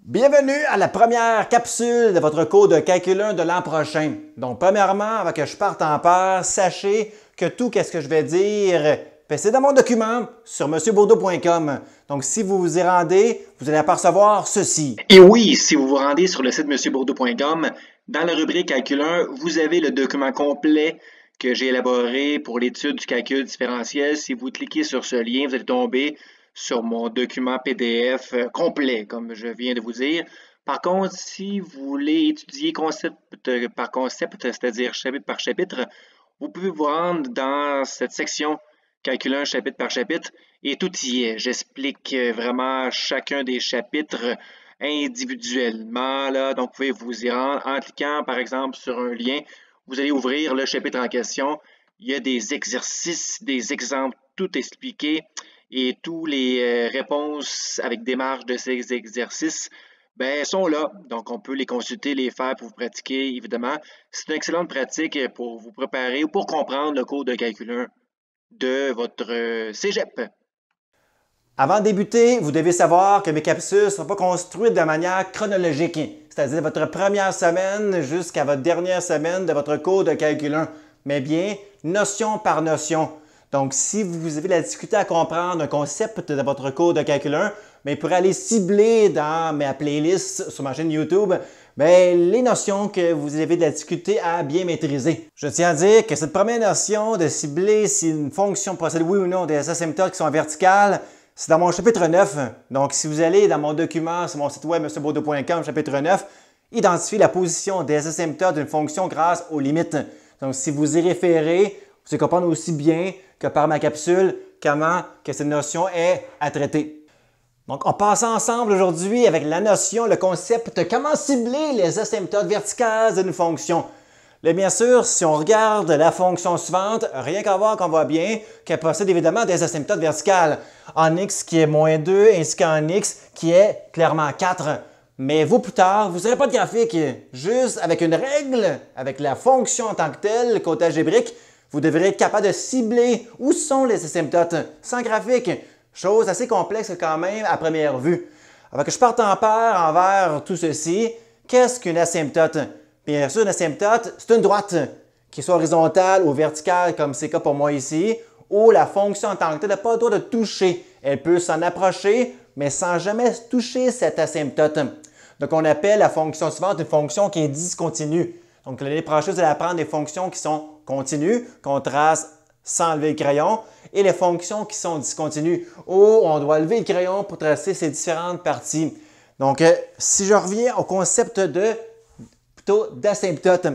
Bienvenue à la première capsule de votre cours de calcul 1 de l'an prochain. Donc, premièrement, avant que je parte en peur, sachez que tout ce que je vais dire, c'est dans mon document sur monsieurbourdeau.com. Donc, si vous vous y rendez, vous allez apercevoir ceci. Et oui, si vous vous rendez sur le site monsieurbourdeau.com, dans la rubrique Calcul 1, vous avez le document complet que j'ai élaboré pour l'étude du calcul différentiel. Si vous cliquez sur ce lien, vous allez tomber sur mon document PDF complet, comme je viens de vous dire. Par contre, si vous voulez étudier concept par concept, c'est-à-dire chapitre par chapitre, vous pouvez vous rendre dans cette section Calcul 1 chapitre par chapitre et tout y est. J'explique vraiment chacun des chapitres individuellement. Là. Donc, vous pouvez vous y rendre en cliquant, par exemple, sur un lien. Vous allez ouvrir le chapitre en question. Il y a des exercices, des exemples, tout expliqué et toutes les réponses avec démarche de ces exercices sont là. Donc, on peut les consulter, les faire pour vous pratiquer, évidemment. C'est une excellente pratique pour vous préparer ou pour comprendre le cours de calcul 1 de votre cégep. Avant de débuter, vous devez savoir que mes capsules ne sont pas construites de manière chronologique, c'est-à-dire votre première semaine jusqu'à votre dernière semaine de votre cours de calcul 1, mais bien notion par notion. Donc, si vous avez de la difficulté à comprendre un concept de votre cours de calcul 1, mais pour aller cibler dans ma playlist sur ma chaîne YouTube, les notions que vous avez de la difficulté à bien maîtriser. Je tiens à dire que cette première notion de cibler si une fonction possède oui ou non des asymptotes qui sont verticales, c'est dans mon chapitre 9. Donc, si vous allez dans mon document sur mon site web monsieurbourdeau.com, chapitre 9, identifiez la position des asymptotes d'une fonction grâce aux limites. Donc, si vous y référez, vous allez comprendre aussi bien que par ma capsule comment que cette notion est à traiter. Donc, on passe ensemble aujourd'hui avec la notion, le concept de comment cibler les asymptotes verticales d'une fonction. Là, bien sûr, si on regarde la fonction suivante, rien qu'à voir qu'on voit bien qu'elle possède évidemment des asymptotes verticales. En x qui est moins 2 ainsi qu'en x qui est clairement 4. Mais vous, plus tard, vous n'aurez pas de graphique. Juste avec une règle, avec la fonction en tant que telle, le côté algébrique, vous devrez être capable de cibler où sont les asymptotes sans graphique. Chose assez complexe quand même à première vue. Avant que je parte en paire envers tout ceci, qu'est-ce qu'une asymptote? Bien sûr, une asymptote, c'est une droite, qui soit horizontale ou verticale, comme c'est le cas pour moi ici, où la fonction en tant que telle n'a pas le droit de toucher. Elle peut s'en approcher, mais sans jamais toucher cette asymptote. Donc, on appelle la fonction suivante une fonction qui est discontinue. Donc, l'année prochaine, vous allez apprendre des fonctions qui sont continues, qu'on trace sans lever le crayon, et les fonctions qui sont discontinues, où on doit lever le crayon pour tracer ces différentes parties. Donc, si je reviens au concept d'asymptote.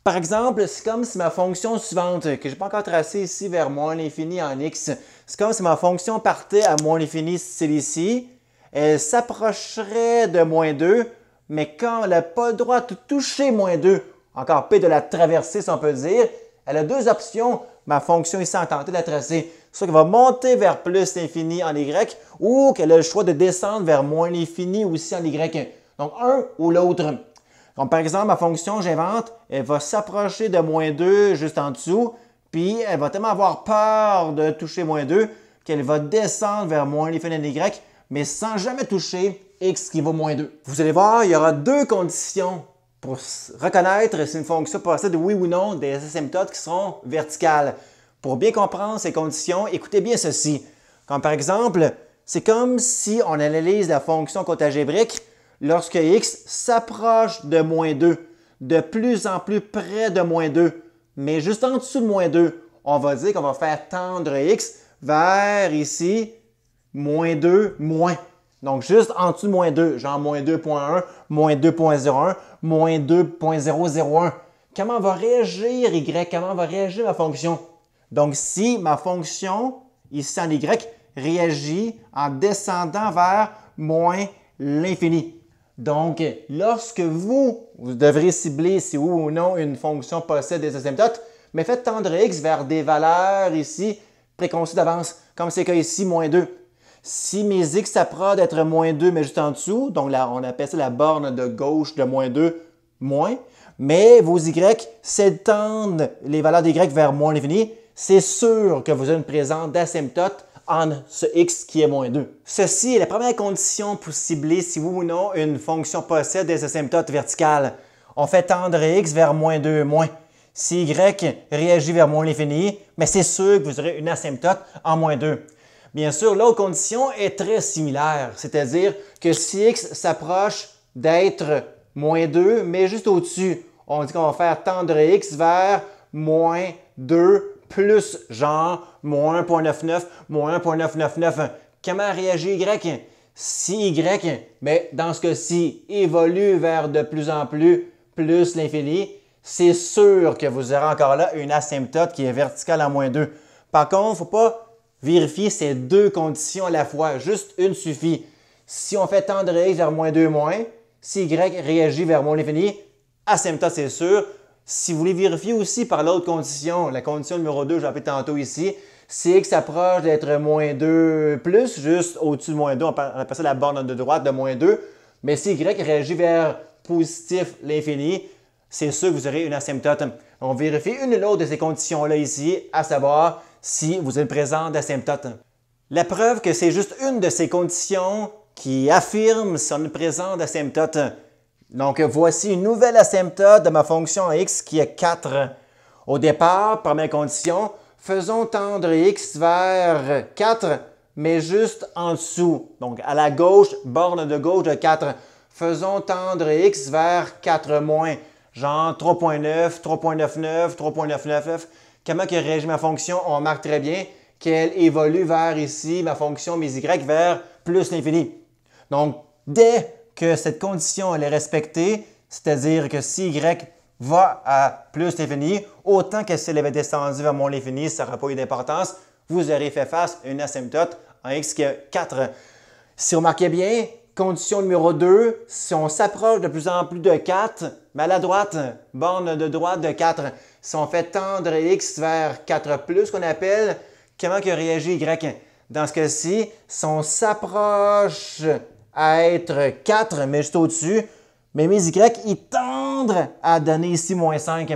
Par exemple, c'est comme si ma fonction suivante, que je n'ai pas encore tracée ici vers moins l'infini en x, c'est comme si ma fonction partait à moins l'infini, c'est ici, elle s'approcherait de moins 2, mais quand elle n'a pas le droit de toucher moins 2, encore pire de la traverser si on peut dire, elle a deux options, ma fonction ici en tenter de la tracer. Soit qu'elle va monter vers plus l'infini en y, ou qu'elle a le choix de descendre vers moins l'infini aussi en y. Donc, un ou l'autre. Donc, par exemple, ma fonction, j'invente, elle va s'approcher de moins 2 juste en dessous, puis elle va tellement avoir peur de toucher moins 2 qu'elle va descendre vers moins l'infini en y, mais sans jamais toucher x qui vaut moins 2. Vous allez voir, il y aura deux conditions pour reconnaître si une fonction possède oui ou non des asymptotes qui seront verticales. Pour bien comprendre ces conditions, écoutez bien ceci. Comme par exemple, c'est comme si on analyse la fonction côté algébrique lorsque x s'approche de moins 2, de plus en plus près de moins 2, mais juste en dessous de moins 2, on va dire qu'on va faire tendre x vers ici, moins 2, moins. Donc, juste en dessous de moins 2, genre moins 2.1, moins 2.01, moins 2.001. Comment va réagir y? Comment va réagir ma fonction? Donc, si ma fonction, ici en y, réagit en descendant vers moins l'infini. Donc, lorsque vous devrez cibler si oui ou non une fonction possède des asymptotes, mais faites tendre x vers des valeurs ici préconçues d'avance, comme c'est le cas ici, moins 2. Si mes x s'approchent d'être moins 2, mais juste en dessous, donc là, on appelle ça la borne de gauche de moins 2, moins, mais vos y s'étendent les valeurs d'y vers moins l'infini, c'est sûr que vous avez une présence d'asymptote en ce x qui est moins 2. Ceci est la première condition pour cibler si oui ou non une fonction possède des asymptotes verticales. On fait tendre x vers moins 2 moins. Si y réagit vers moins l'infini, mais c'est sûr que vous aurez une asymptote en moins 2. Bien sûr, l'autre condition est très similaire, c'est-à-dire que si x s'approche d'être moins 2, mais juste au-dessus, on dit qu'on va faire tendre x vers moins 2 plus genre moins 1.99, moins 1.999. Comment réagit y? Si y, mais dans ce cas-ci, évolue vers de plus en plus l'infini, c'est sûr que vous aurez encore là une asymptote qui est verticale en moins 2. Par contre, il ne faut pas vérifier ces deux conditions à la fois. Juste une suffit. Si on fait tendre x vers moins 2 moins, si y réagit vers moins l'infini, asymptote c'est sûr. Si vous voulez vérifier aussi par l'autre condition, la condition numéro 2, j'ai appelé tantôt ici, si x s'approche d'être moins 2 plus, juste au-dessus de moins 2, on appelle ça la borne de droite de moins 2, mais si y réagit vers positif l'infini, c'est sûr que vous aurez une asymptote. On vérifie une ou l'autre de ces conditions-là ici, à savoir si vous êtes présent d'asymptote. La preuve que c'est juste une de ces conditions qui affirme si on est présent d'asymptote. Donc, voici une nouvelle asymptote de ma fonction x qui est 4. Au départ, première condition, faisons tendre x vers 4, mais juste en dessous. Donc, à la gauche, borne de gauche de 4. Faisons tendre x vers 4 moins, genre 3.9, 3.99, 3.999. Comment que réagit ma fonction? On remarque très bien qu'elle évolue vers ici, ma fonction, mes y, vers plus l'infini. Donc, dès que cette condition elle est respectée, c'est-à-dire que si y va à plus l'infini, autant que si elle avait descendu vers moins l'infini, ça n'aura pas eu d'importance, vous aurez fait face à une asymptote en x qui est 4. Si vous remarquez bien, condition numéro 2, si on s'approche de plus en plus de 4, mais à la droite, borne de droite de 4, si on fait tendre x vers 4 plus, qu'on appelle, comment que réagit y? Dans ce cas-ci, si on s'approche à être 4, mais juste au-dessus, mais mes y, ils tendent à donner ici moins 5.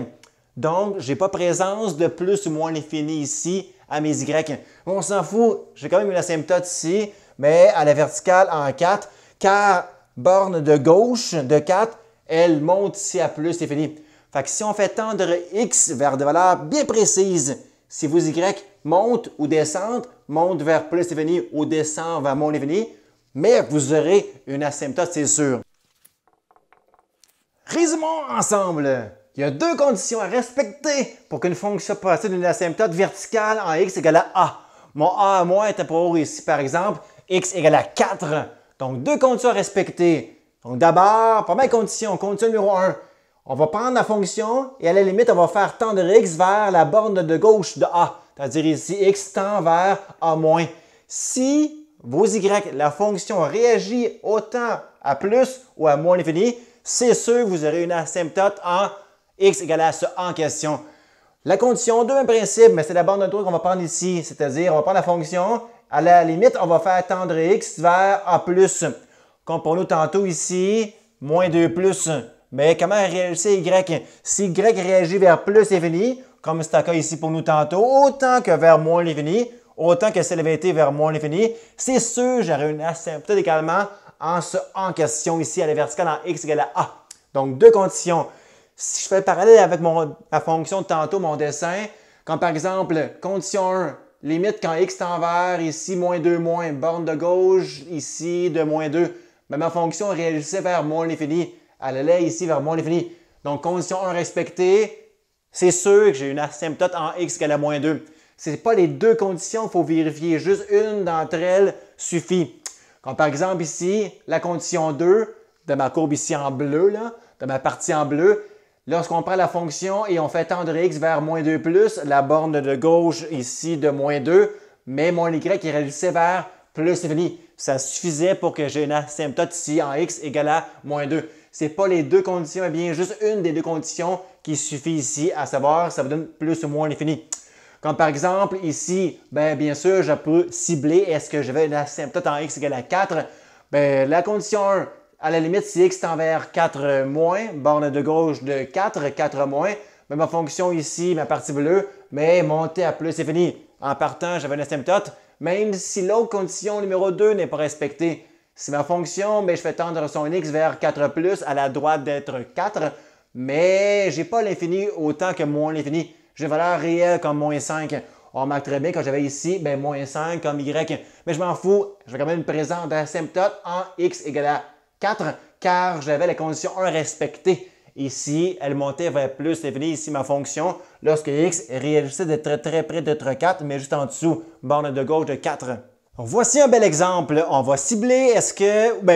Donc, je n'ai pas présence de plus ou moins l'infini ici à mes y. On s'en fout, j'ai quand même une asymptote ici, mais à la verticale en 4, car borne de gauche de 4, elle monte ici à plus l'infini. Fait que si on fait tendre x vers des valeurs bien précises, si vos y montent ou descendent, montent vers plus l'infini ou descendent vers moins l'infini, mais vous aurez une asymptote, c'est sûr. Résumons ensemble. Il y a deux conditions à respecter pour qu'une fonction possède une asymptote verticale en x égale à a. Mon a à moi était pour ici, par exemple, x égale à 4. Donc, deux conditions à respecter. Donc, d'abord, première condition, condition numéro 1. On va prendre la fonction et à la limite, on va faire tendre x vers la borne de gauche de a. C'est-à-dire ici, x tend vers a-. Si vos y, la fonction réagit autant à plus ou à moins l'infini, c'est sûr que vous aurez une asymptote en x égale à ce en question. La condition 2, un principe, mais c'est la borne de droite qu'on va prendre ici. C'est-à-dire, on va prendre la fonction, à la limite, on va faire tendre x vers a+. Comme pour nous tantôt ici, moins 2 plus. Mais comment réagit y? Si y réagit vers plus l'infini, comme c'est le cas ici pour nous tantôt, autant que vers moins l'infini, autant que si elle avait été vers moins l'infini, c'est sûr j'aurai une asymptote également en ce en question ici à la verticale en x égale à a. Donc, deux conditions. Si je fais le parallèle avec ma fonction de tantôt, mon dessin, comme par exemple, condition 1, limite quand x tend vers ici, moins 2 moins, borne de gauche, ici, de moins 2. Mais ma fonction réagissait vers moins l'infini. Elle allait ici vers moins l'infini. Donc, condition 1 respectée, c'est sûr que j'ai une asymptote en x égale à moins 2. Ce n'est pas les deux conditions, il faut vérifier. Juste une d'entre elles suffit. Comme par exemple ici, la condition 2 de ma courbe ici en bleu, là, de ma partie en bleu, lorsqu'on prend la fonction et on fait tendre x vers moins 2 plus, la borne de gauche ici de moins 2, mais mon y qui réagissait vers plus l'infini. Ça suffisait pour que j'ai une asymptote ici en x égale à moins 2. Ce n'est pas les deux conditions, mais bien juste une des deux conditions qui suffit ici, à savoir ça vous donne plus ou moins l'infini. Comme par exemple ici, bien sûr, je peux cibler est-ce que j'avais une asymptote en x égale à 4. La condition 1, à la limite, si x tend vers 4 moins, borne de gauche de 4, 4 moins, ma fonction ici, ma partie bleue, mais montée à plus infini. En partant, j'avais une asymptote, même si l'autre condition numéro 2 n'est pas respectée. Si ma fonction, je fais tendre son x vers 4+, à la droite d'être 4, mais je n'ai pas l'infini autant que moins l'infini. J'ai une valeur réelle comme moins 5. On remarque très bien quand j'avais ici, moins 5 comme y. Mais je m'en fous, je vais quand même une présence d'asymptote en x égale à 4, car j'avais la condition 1 respectée. Ici, elle montait vers plus l'infini. Ici, ma fonction, lorsque x réagissait d'être très près d'être 4, mais juste en dessous, borne de gauche de 4. Donc, voici un bel exemple. On va cibler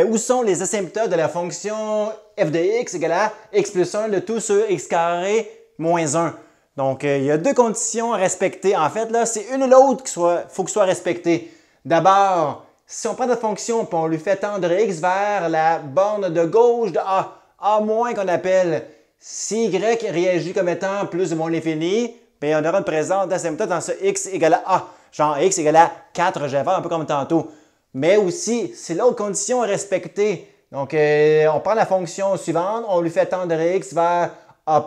où sont les asymptotes de la fonction f de x égale à x plus 1, le tout sur x carré moins 1. Donc, il y a deux conditions à respecter. En fait, là, c'est une ou l'autre qu'il faut que soit respectée. D'abord, si on prend notre fonction et on lui fait tendre x vers la borne de gauche de a, a- qu'on appelle, si y réagit comme étant plus ou moins l'infini, on aura une présence d'asymptote dans ce x égale à a. Genre x égale à 4, je vais faire un peu comme tantôt. Mais aussi, si l'autre condition est respectée, donc on prend la fonction suivante, on lui fait tendre x vers a+,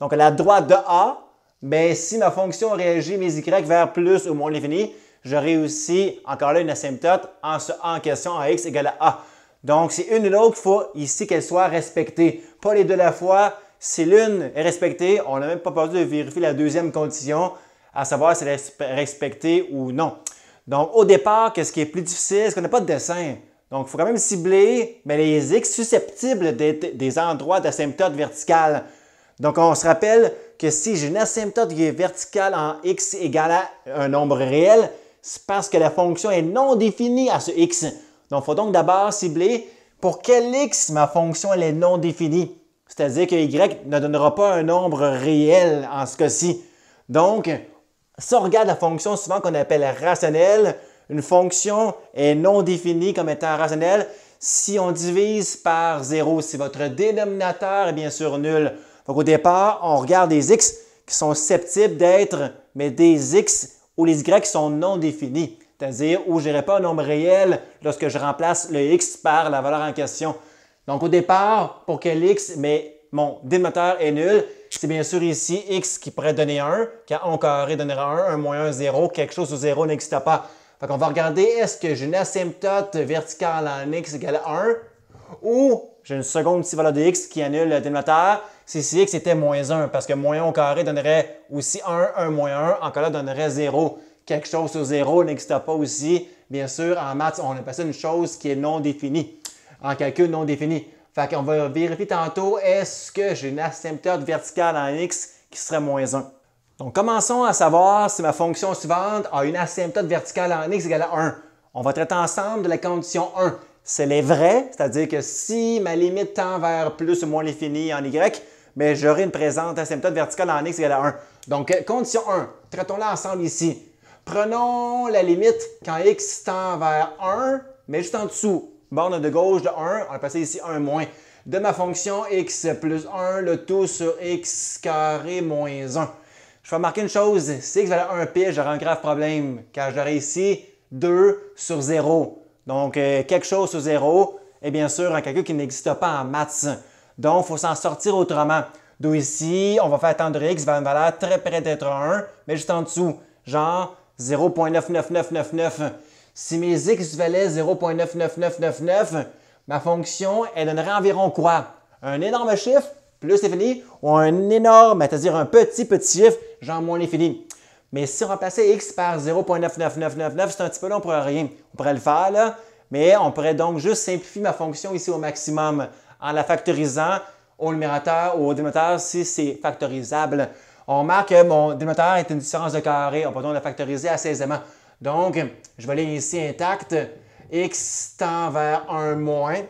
donc à la droite de a, si ma fonction réagit mes y vers plus ou moins l'infini, j'aurai aussi encore là une asymptote en ce a en question en x égale à a. Donc, c'est une ou l'autre, il faut ici qu'elle soit respectée. Pas les deux à la fois. Si l'une est respectée, on n'a même pas besoin de vérifier la deuxième condition, à savoir si elle est respectée ou non. Donc, au départ, qu'est-ce qui est plus difficile? C'est qu'on n'a pas de dessin. Donc, il faut quand même cibler les x susceptibles d'être des endroits d'asymptote verticale. Donc, on se rappelle que si j'ai une asymptote qui est verticale en x égale à un nombre réel, c'est parce que la fonction est non définie à ce x. Donc, il faut donc d'abord cibler pour quel x ma fonction elle est non définie. C'est-à-dire que y ne donnera pas un nombre réel en ce cas-ci. Donc, si on regarde la fonction souvent qu'on appelle rationnelle, une fonction est non définie comme étant rationnelle si on divise par 0, si votre dénominateur est bien sûr nul. Donc, au départ, on regarde des x qui sont susceptibles d'être, des x ou les y qui sont non définis. C'est-à-dire où je n'aurai pas un nombre réel lorsque je remplace le x par la valeur en question. Donc, au départ, pour quel x, mon dénominateur est nul, c'est bien sûr ici x qui pourrait donner 1, car 1 au carré donnera 1 moins 1, 0, quelque chose sur 0 n'existe pas. Fait qu'on va regarder est-ce que j'ai une asymptote verticale en x égale à 1 ou j'ai une seconde petite valeur de x qui annule le dénominateur si x était moins 1, parce que moins 1 au carré donnerait aussi 1, 1 moins 1, encore là donnerait 0. Quelque chose sur 0 n'existe pas aussi. Bien sûr, en maths, on appelle ça une chose qui est non définie. En calcul non défini. Fait qu'on va vérifier tantôt, est-ce que j'ai une asymptote verticale en x qui serait moins 1. Donc, commençons à savoir si ma fonction suivante a une asymptote verticale en x égale à 1. On va traiter ensemble de la condition 1. Si elle est vraie, c'est-à-dire que si ma limite tend vers plus ou moins l'infini en y, j'aurai une présente asymptote verticale en x égale à 1. Donc, condition 1, traitons-la ensemble ici. Prenons la limite quand x tend vers 1, mais juste en dessous, borne de gauche de 1, on va passer ici 1 moins, de ma fonction x plus 1, le tout sur x carré moins 1. Je vais remarquer une chose, si x valait 1 pile, j'aurai un grave problème, car j'aurai ici 2 sur 0. Donc, quelque chose sur 0 est bien sûr un calcul qui n'existe pas en maths. Donc, il faut s'en sortir autrement. D'où ici, on va faire tendre x vers une valeur très près d'être 1, mais juste en dessous, genre 0.99999. Si mes x valaient 0.99999, ma fonction, elle donnerait environ quoi? Un énorme chiffre, plus l'infini, ou un énorme, c'est-à-dire un petit chiffre, genre moins l'infini. Mais si on remplaçait x par 0.99999, c'est un petit peu long pour rien. On pourrait le faire, là, mais on pourrait donc juste simplifier ma fonction ici au maximum en la factorisant au numérateur ou au dénominateur si c'est factorisable. On remarque que mon dénominateur est une différence de carré. On peut donc la factoriser assez aisément. Donc, je vais aller ici intact. X tend vers 1 moins.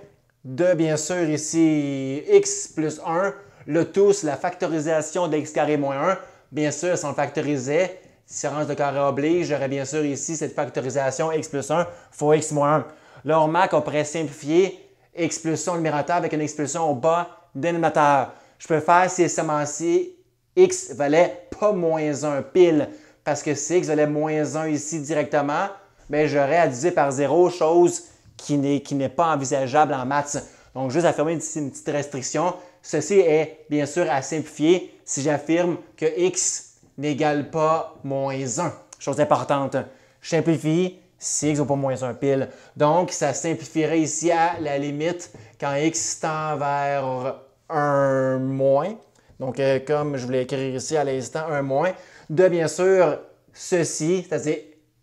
De, bien sûr, ici, x plus 1. Le tout, c'est la factorisation de x carré moins 1. Bien sûr, si on le factorisait, différence de carré oblige, j'aurais bien sûr ici cette factorisation x plus 1 fois x moins 1. Là, on remarque qu'on pourrait simplifier expulsion numérateur avec une expulsion au bas dénominateur. Je peux faire si si x valait pas moins 1 pile, parce que si x valait moins 1 ici directement, j'aurais à diviser par 0, chose qui n'est pas envisageable en maths. Donc, juste affirmer ici une petite restriction. Ceci est bien sûr à simplifier si j'affirme que x n'égale pas moins 1. Chose importante. je simplifie, si x vaut pas moins 1 pile. Donc, ça simplifierait ici à la limite quand x tend vers 1 moins. Donc, comme je voulais écrire ici à l'instant, 1 moins, de bien sûr ceci, c'est-à-dire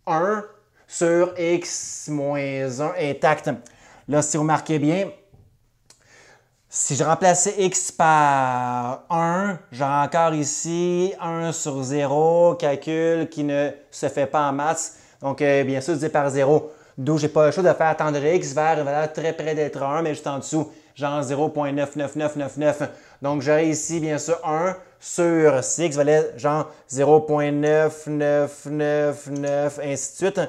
1 sur x moins 1 intact. Là, si vous remarquez bien, si je remplaçais x par 1, j'aurai encore ici 1 sur 0, calcul qui ne se fait pas en maths. Donc, bien sûr, divisé par 0. D'où je n'ai pas le choix de faire tendre x vers une valeur très près d'être 1, mais juste en dessous, genre 0.99999. Donc, j'aurai ici, bien sûr, 1 sur 6, valait genre 0.9999, ainsi de suite,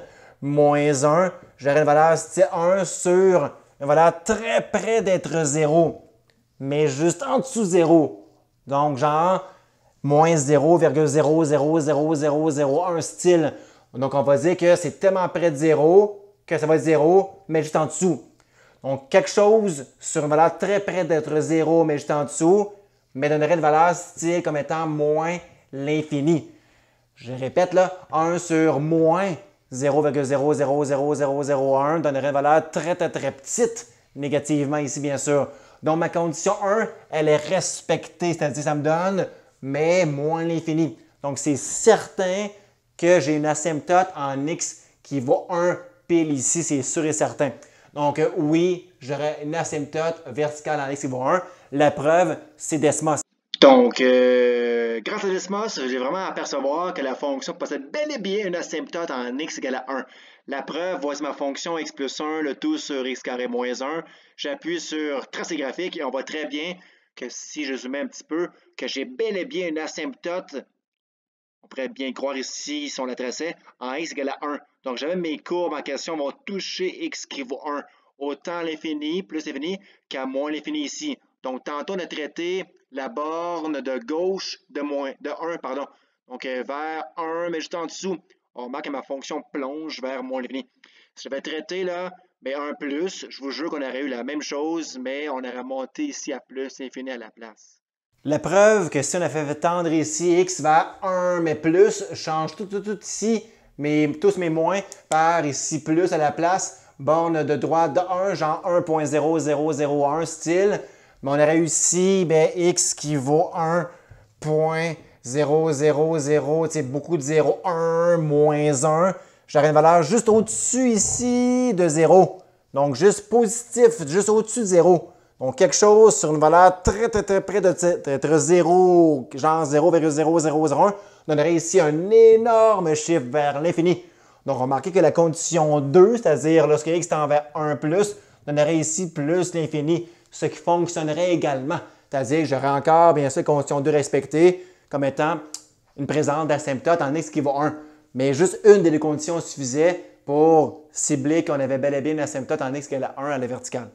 moins 1. J'aurai une valeur, c'était 1 sur une valeur très près d'être 0, mais juste en dessous 0. Donc, genre, moins 0,000001 style. Donc, on va dire que c'est tellement près de 0 que ça va être 0, mais juste en dessous. Donc, quelque chose sur une valeur très près d'être 0, mais juste en dessous, mais donnerait une valeur style comme étant moins l'infini. Je répète là, 1 sur moins 0,000001 donnerait une valeur très petite, négativement ici bien sûr. Donc, ma condition 1, elle est respectée, c'est-à-dire ça me donne, mais moins l'infini. Donc, c'est certain que j'ai une asymptote en x qui vaut 1 pile ici, c'est sûr et certain. Donc, oui, j'aurais une asymptote verticale en x qui vaut 1. La preuve, c'est Desmos. Donc, grâce à Desmos, j'ai vraiment à apercevoir que la fonction possède bel et bien une asymptote en x égale à 1. La preuve, voici ma fonction x plus 1, le tout sur x carré moins 1. J'appuie sur tracer graphique et on voit très bien que si je zoomais un petit peu, que j'ai bel et bien une asymptote. On pourrait bien croire ici, si on la traçait, en x égale à 1. Donc, j'avais mes courbes en question vont toucher x qui vaut 1. Autant l'infini, plus l'infini, qu'à moins l'infini ici. Donc, tantôt, on a traité la borne de gauche de 1, pardon. Donc, vers 1, mais juste en dessous, on remarque que ma fonction plonge vers moins l'infini. Si j'avais traité là, mais 1 plus, je vous jure qu'on aurait eu la même chose, mais on aurait monté ici à plus infini à la place. La preuve que si on a fait tendre ici x vers 1 mais plus, change tout ici, mais tous mes moins, par ici plus à la place, borne de droite de 1, genre 1.0001 style. Mais on aurait eu ici x qui vaut 1.000, c'est beaucoup de 0, 1, moins 1. J'aurais une valeur juste au-dessus ici de 0. Donc, juste positif, juste au-dessus de 0. Donc, quelque chose sur une valeur très près d'être 0, genre 0,0001, donnerait ici un énorme chiffre vers l'infini. Donc, remarquez que la condition 2, c'est-à-dire lorsque x tend vers 1 plus, donnerait ici plus l'infini, ce qui fonctionnerait également. C'est-à-dire que j'aurais encore, bien sûr, condition 2 respectée comme étant une présence d'asymptote en x qui vaut 1. Mais juste une des deux conditions suffisait pour cibler qu'on avait bel et bien une asymptote en x qui est à 1 à la verticale.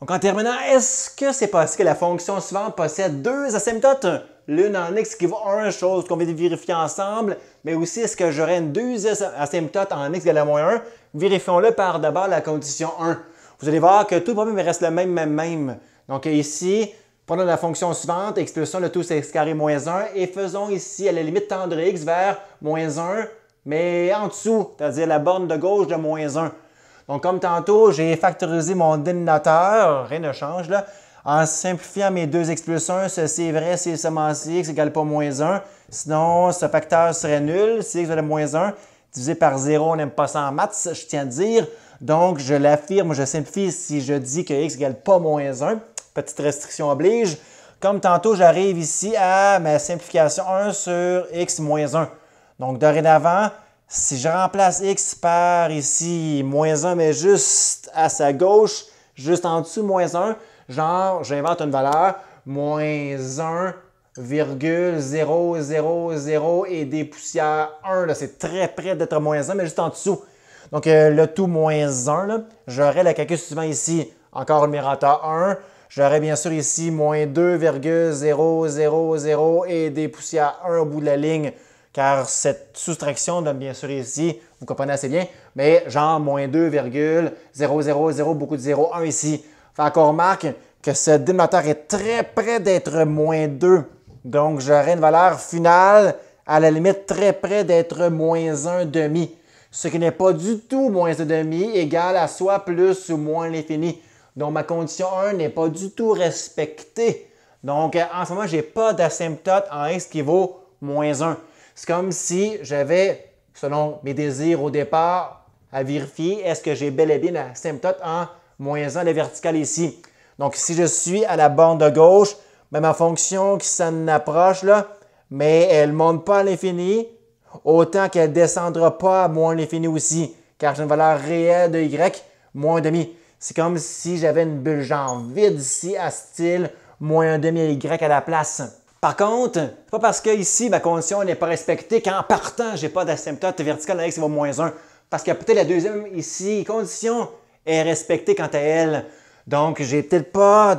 Donc, en terminant, est-ce que c'est possible que la fonction suivante possède deux asymptotes? L'une en x qui vaut 1, chose qu'on va vérifier ensemble, mais aussi est-ce que j'aurais une deuxième asymptote en x égale à moins 1? Vérifions-le par d'abord la condition 1. Vous allez voir que tout le problème reste le même. Donc ici, prenons la fonction suivante, x plus 1, le tout c'est x carré moins 1, et faisons ici à la limite tendre x vers moins 1, mais en dessous, c'est-à-dire la borne de gauche de moins 1. Donc, comme tantôt, j'ai factorisé mon dénominateur, rien ne change là, en simplifiant mes 2x plus 1, ceci est vrai si seulement si x égale pas moins 1. Sinon, ce facteur serait nul si x égale moins 1. Divisé par 0, on n'aime pas ça en maths, je tiens à dire. Donc, je l'affirme, je simplifie si je dis que x égale pas moins 1. Petite restriction oblige. Comme tantôt, j'arrive ici à ma simplification 1 sur x moins 1. Donc, dorénavant, si je remplace x par ici moins 1, mais juste à sa gauche, juste en dessous de moins 1, genre, j'invente une valeur, moins 1,000 et des poussières 1. C'est très près d'être moins 1, mais juste en dessous. Donc, le tout moins 1, j'aurai le calcul suivant ici, encore le numérateur 1. J'aurai bien sûr ici moins 2,000 et des poussières 1 au bout de la ligne, car cette soustraction donne bien sûr ici, vous comprenez assez bien, mais genre moins 2,000, beaucoup de 0,1 ici. Fait qu'on remarque que ce dénominateur est très près d'être moins 2. Donc, j'aurai une valeur finale à la limite très près d'être moins 1 demi. ce qui n'est pas du tout moins 1,5 égale à soit plus ou moins l'infini. Donc, ma condition 1 n'est pas du tout respectée. Donc, en ce moment, je n'ai pas d'asymptote en x qui vaut moins 1. C'est comme si j'avais, selon mes désirs au départ, à vérifier est-ce que j'ai bel et bien l'asymptote en moins 1 à la verticale ici. Donc, si je suis à la borne de gauche, bien, ma fonction qui s'en approche, là, mais elle ne monte pas à l'infini, autant qu'elle ne descendra pas à moins l'infini aussi, car j'ai une valeur réelle de y, moins 1,5. C'est comme si j'avais une bulle genre vide ici à style moins 1,5 à y à la place. Par contre, c'est pas parce que ici ma condition n'est pas respectée qu'en partant, je n'ai pas d'asymptote vertical avec x qui vaut moins 1. Parce que peut-être la deuxième ici, condition est respectée quant à elle. Donc, j'ai peut-être pas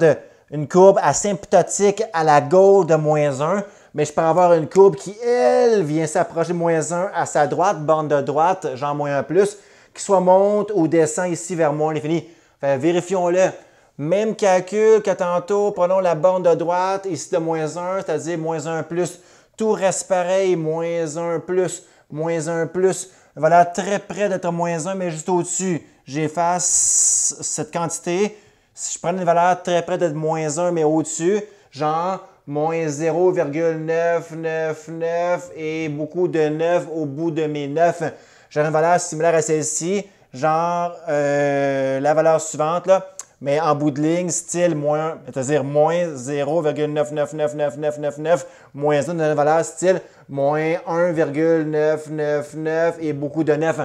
une courbe asymptotique à la gauche de moins 1, mais je peux avoir une courbe qui, elle, vient s'approcher de moins 1 à sa droite, borne de droite, genre moins 1 plus, qui soit monte ou descend ici vers moins l'infini. Vérifions-le. Même calcul que tantôt, prenons la borne de droite, ici de moins 1, c'est-à-dire moins 1 plus. Tout reste pareil, moins 1 plus, moins 1 plus. Une valeur très près d'être moins 1, mais juste au-dessus. J'efface cette quantité. Si je prends une valeur très près d'être moins 1, mais au-dessus, genre moins 0,999 et beaucoup de 9 au bout de mes 9. J'aurai une valeur similaire à celle-ci, genre la valeur suivante, là, mais en bout de ligne, style moins, c'est-à-dire moins 0,999999, moins 1 de la valeur style moins 1,999 et beaucoup de 9.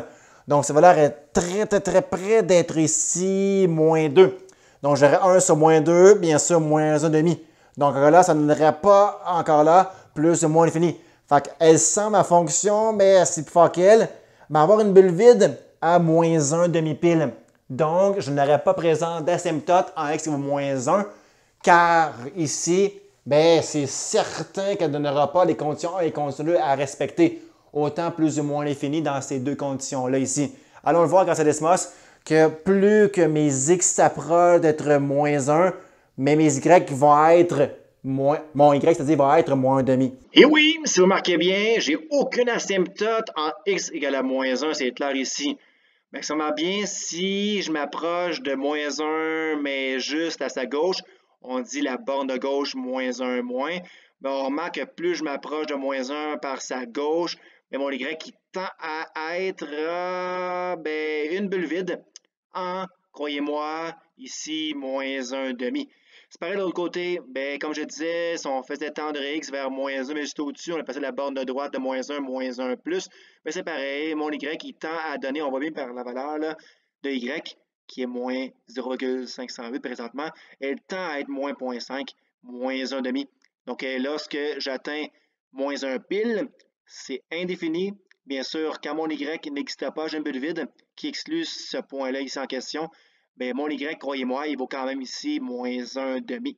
Donc, cette valeur est très, très, très près d'être ici, moins 2. Donc, j'aurais 1 sur moins 2, bien sûr, moins 1,5. Donc, là, ça ne donnerait pas encore là plus ou moins l'infini. Fait qu'elle sent ma fonction, mais c'est plus fort qu'elle. Mais avoir une bulle vide à moins 1,5 pile. Donc, je n'aurai pas présent d'asymptote en x qui vaut moins 1, car ici, ben, c'est certain qu'elle ne donnera pas les conditions 1 et les conditions 2 à respecter. Autant plus ou moins l'infini dans ces deux conditions-là ici. Allons le voir grâce à Desmos que plus que mes x s'approchent d'être moins 1, mais mes y vont être moins, mon y, c'est-à-dire va être moins 1,5. Et oui, si vous remarquez bien, j'ai aucune asymptote en x égale à moins 1, c'est clair ici. Mais ça marche bien si je m'approche de moins 1, mais juste à sa gauche. On dit la borne de gauche moins 1 moins. Mais on remarque que plus je m'approche de moins 1 par sa gauche, mais mon y qui tend à être une bulle vide en, croyez-moi, ici, moins 1,5. C'est pareil de l'autre côté, comme je disais, si on faisait tendre x vers moins 1, mais juste au-dessus, on a passé la borne de droite de moins 1 plus, mais c'est pareil, mon y il tend à donner, on voit bien par la valeur là, de y, qui est moins 0,508 présentement, elle tend à être moins 0,5, moins 1,5. Donc lorsque j'atteins moins 1 pile, c'est indéfini. Bien sûr, quand mon y n'existe pas, j'ai une bulle vide qui exclut ce point-là ici en question. Bien, mon y, croyez-moi, il vaut quand même ici moins 1,5.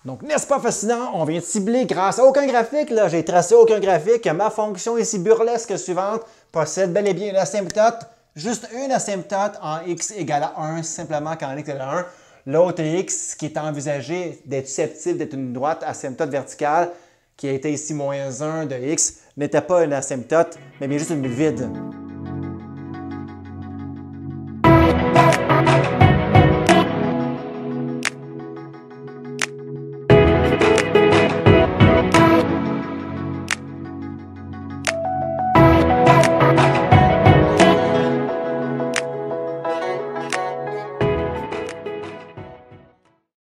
Donc, n'est-ce pas fascinant? On vient de cibler grâce à aucun graphique. Là, j'ai tracé aucun graphique. Ma fonction ici burlesque suivante possède bel et bien une asymptote. Juste une asymptote en x égale à 1, simplement quand x égale à 1. L'autre x qui est envisagé d'être susceptible d'être une droite asymptote verticale, qui a été ici moins 1 de x, n'était pas une asymptote, mais bien juste une bulle vide.